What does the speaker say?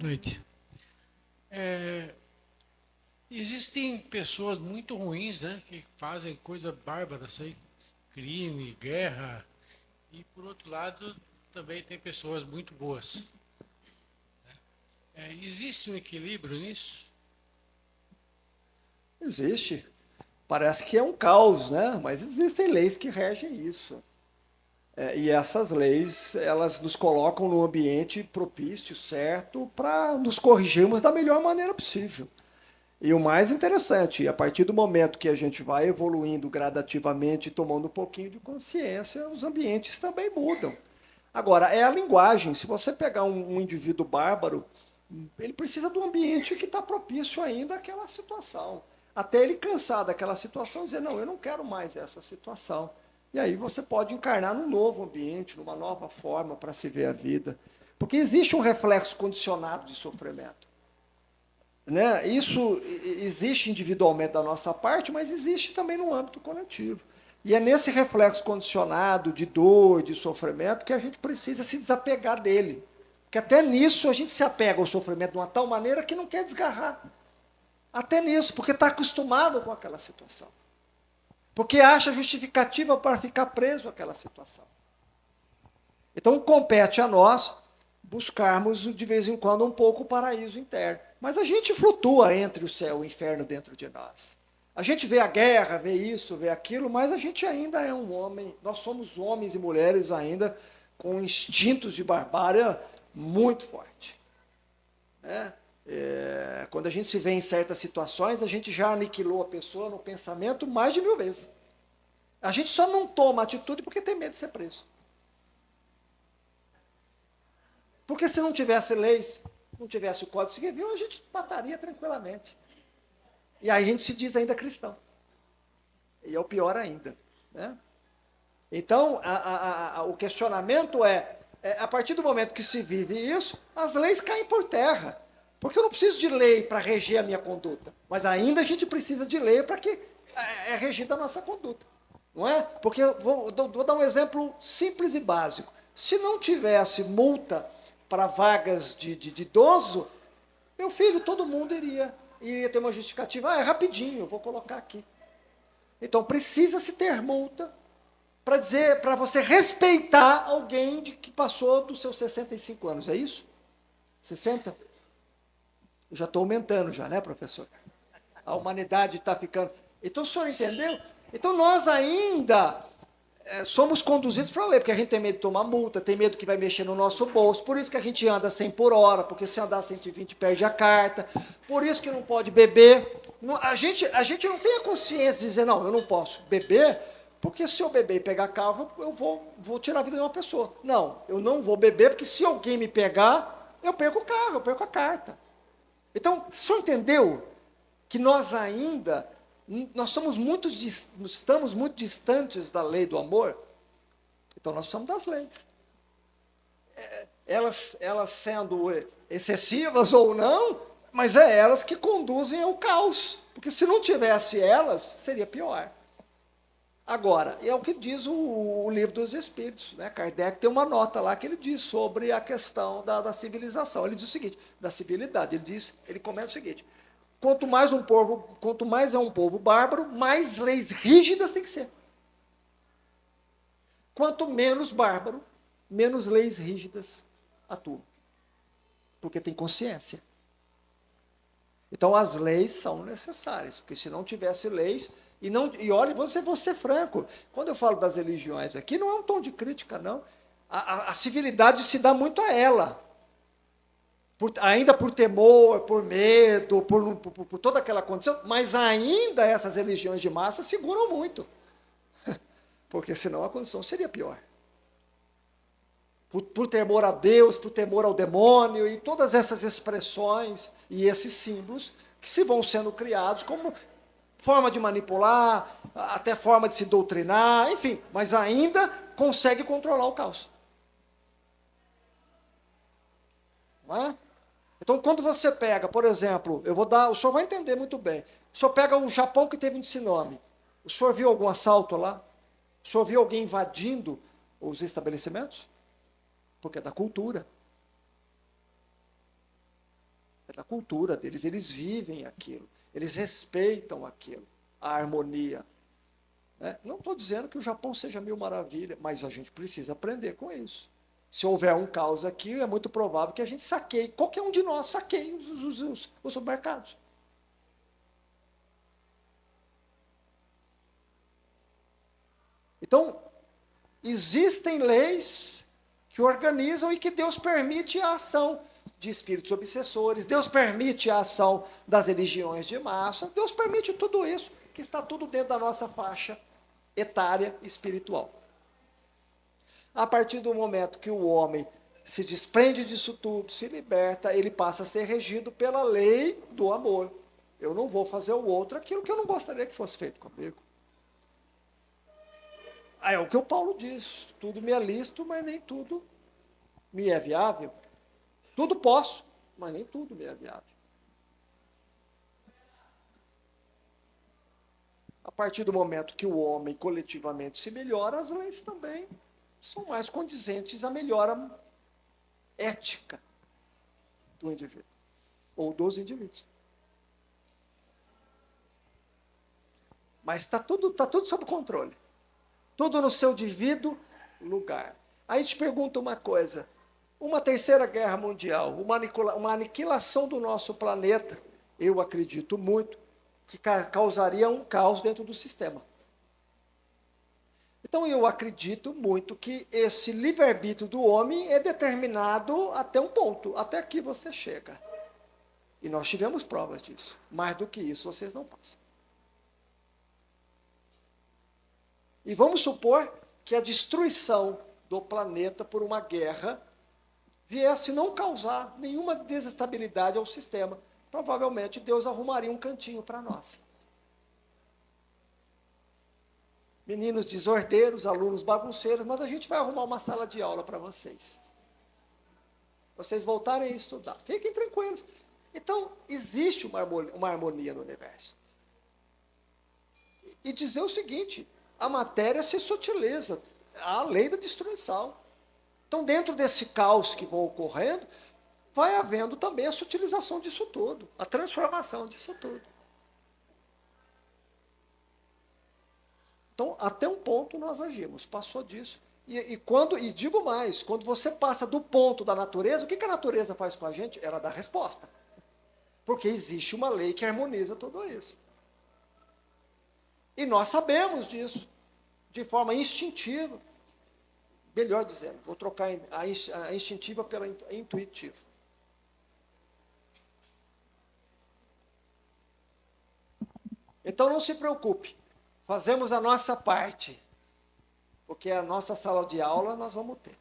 Noite. É, existem pessoas muito ruins, né, que fazem coisa bárbara, aí, crime, guerra, e por outro lado também tem pessoas muito boas. Existe um equilíbrio nisso? Existe. Parece que é um caos, né? Mas existem leis que regem isso. E essas leis, elas nos colocam no ambiente propício, certo, para nos corrigirmos da melhor maneira possível. E o mais interessante, a partir do momento que a gente vai evoluindo gradativamente, tomando um pouquinho de consciência, os ambientes também mudam. Agora, é a linguagem. Se você pegar um indivíduo bárbaro, ele precisa do ambiente que está propício ainda àquela situação. Até ele cansar daquela situação e dizer, não, eu não quero mais essa situação. E aí você pode encarnar num novo ambiente, numa nova forma para se ver a vida. Porque existe um reflexo condicionado de sofrimento. Né? Isso existe individualmente da nossa parte, mas existe também no âmbito coletivo. E é nesse reflexo condicionado de dor, de sofrimento, que a gente precisa se desapegar dele. Porque até nisso a gente se apega ao sofrimento de uma tal maneira que não quer desgarrar. Até nisso, porque está acostumado com aquela situação. Porque acha justificativa para ficar preso àquela situação. Então compete a nós buscarmos de vez em quando um pouco o paraíso interno. Mas a gente flutua entre o céu e o inferno dentro de nós. A gente vê a guerra, vê isso, vê aquilo, mas a gente ainda é um homem, nós somos homens e mulheres ainda com instintos de barbárie muito forte. Né? Quando a gente se vê em certas situações, a gente já aniquilou a pessoa no pensamento mais de 1000 vezes. A gente só não toma atitude porque tem medo de ser preso. Porque se não tivesse leis, não tivesse o Código Civil, a gente mataria tranquilamente. E aí a gente se diz ainda cristão. E é o pior ainda. Né? Então, o questionamento a partir do momento que se vive isso, as leis caem por terra. Porque eu não preciso de lei para reger a minha conduta. Mas ainda a gente precisa de lei para que é regida a nossa conduta. Não é? Porque, vou dar um exemplo simples e básico. Se não tivesse multa para vagas de idoso, meu filho, todo mundo iria ter uma justificativa. É rapidinho, eu vou colocar aqui. Então, precisa-se ter multa para dizer, para você respeitar alguém que passou dos seus 65 anos, é isso? 60? Eu já estou aumentando já, né, professor? A humanidade está ficando... Então, o senhor entendeu? Então, nós ainda somos conduzidos para a lei, porque a gente tem medo de tomar multa, tem medo que vai mexer no nosso bolso, por isso que a gente anda 100 por hora, porque se andar 120 perde a carta, por isso que não pode beber. A gente não tem a consciência de dizer, não, eu não posso beber, porque se eu beber e pegar carro, eu vou tirar a vida de uma pessoa. Não, eu não vou beber, porque se alguém me pegar, eu perco o carro, eu perco a carta. Então, o senhor entendeu que nós ainda... Nós estamos muito distantes da lei do amor, então nós precisamos das leis. Elas sendo excessivas ou não, mas é elas que conduzem ao caos, porque se não tivesse elas, seria pior. Agora, é o que diz o Livro dos Espíritos, né? Kardec tem uma nota lá que ele diz sobre a questão da civilização. Ele diz o seguinte, da civilidade, ele comenta o seguinte: quanto mais é um povo bárbaro, mais leis rígidas tem que ser. Quanto menos bárbaro, menos leis rígidas atuam. Porque tem consciência. Então as leis são necessárias, porque se não tivesse leis, e olha, vou ser franco, quando eu falo das religiões aqui, não é um tom de crítica, não. A civilidade se dá muito a ela. Ainda por temor, por medo, por toda aquela condição, mas ainda essas religiões de massa seguram muito. Porque senão a condição seria pior. Por temor a Deus, por temor ao demônio, e todas essas expressões e esses símbolos que se vão sendo criados como forma de manipular, até forma de se doutrinar, enfim, mas ainda consegue controlar o caos. Não é? Então, quando você pega, por exemplo, o senhor vai entender muito bem. O senhor pega o Japão, que teve um tsunami. O senhor viu algum assalto lá? O senhor viu alguém invadindo os estabelecimentos? Porque é da cultura. da cultura deles, eles vivem aquilo, eles respeitam aquilo, a harmonia. Né? Não estou dizendo que o Japão seja mil maravilhas, mas a gente precisa aprender com isso. Se houver um caos aqui, é muito provável que a gente saqueie, qualquer um de nós saqueie os supermercados. Então, existem leis que organizam e que Deus permite a ação de espíritos obsessores, Deus permite a ação das religiões de massa, Deus permite tudo isso, que está tudo dentro da nossa faixa etária espiritual. A partir do momento que o homem se desprende disso tudo, se liberta, ele passa a ser regido pela lei do amor. Eu não vou fazer ao outro aquilo que eu não gostaria que fosse feito comigo. É o que o Paulo diz, tudo me é lícito, mas nem tudo me é viável. Tudo posso, mas nem tudo me é viável. A partir do momento que o homem coletivamente se melhora, as leis também são mais condizentes à melhora ética do indivíduo, ou dos indivíduos. Mas está tudo sob controle. Tudo no seu devido lugar. Aí te pergunto uma coisa, uma terceira guerra mundial, uma aniquilação do nosso planeta, eu acredito muito, que causaria um caos dentro do sistema. Então eu acredito muito que esse livre-arbítrio do homem é determinado até um ponto, até aqui você chega. E nós tivemos provas disso. Mais do que isso, vocês não passam. E vamos supor que a destruição do planeta por uma guerra viesse não causar nenhuma desestabilidade ao sistema. Provavelmente Deus arrumaria um cantinho para nós. Meninos desordeiros, alunos bagunceiros, mas a gente vai arrumar uma sala de aula para vocês. Vocês voltarem a estudar. Fiquem tranquilos. Então, existe uma harmonia no universo. E dizer o seguinte, a matéria se sutiliza, há a lei da destruição. Então, dentro desse caos que vai ocorrendo, vai havendo também a sutilização disso tudo, a transformação disso tudo. Então, até um ponto nós agimos, passou disso. E digo mais, quando você passa do ponto da natureza, o que a natureza faz com a gente? Ela dá resposta. Porque existe uma lei que harmoniza tudo isso. E nós sabemos disso, de forma instintiva. Melhor dizendo, vou trocar a instintiva pela intuitiva. Então não se preocupe, fazemos a nossa parte, porque a nossa sala de aula nós vamos ter.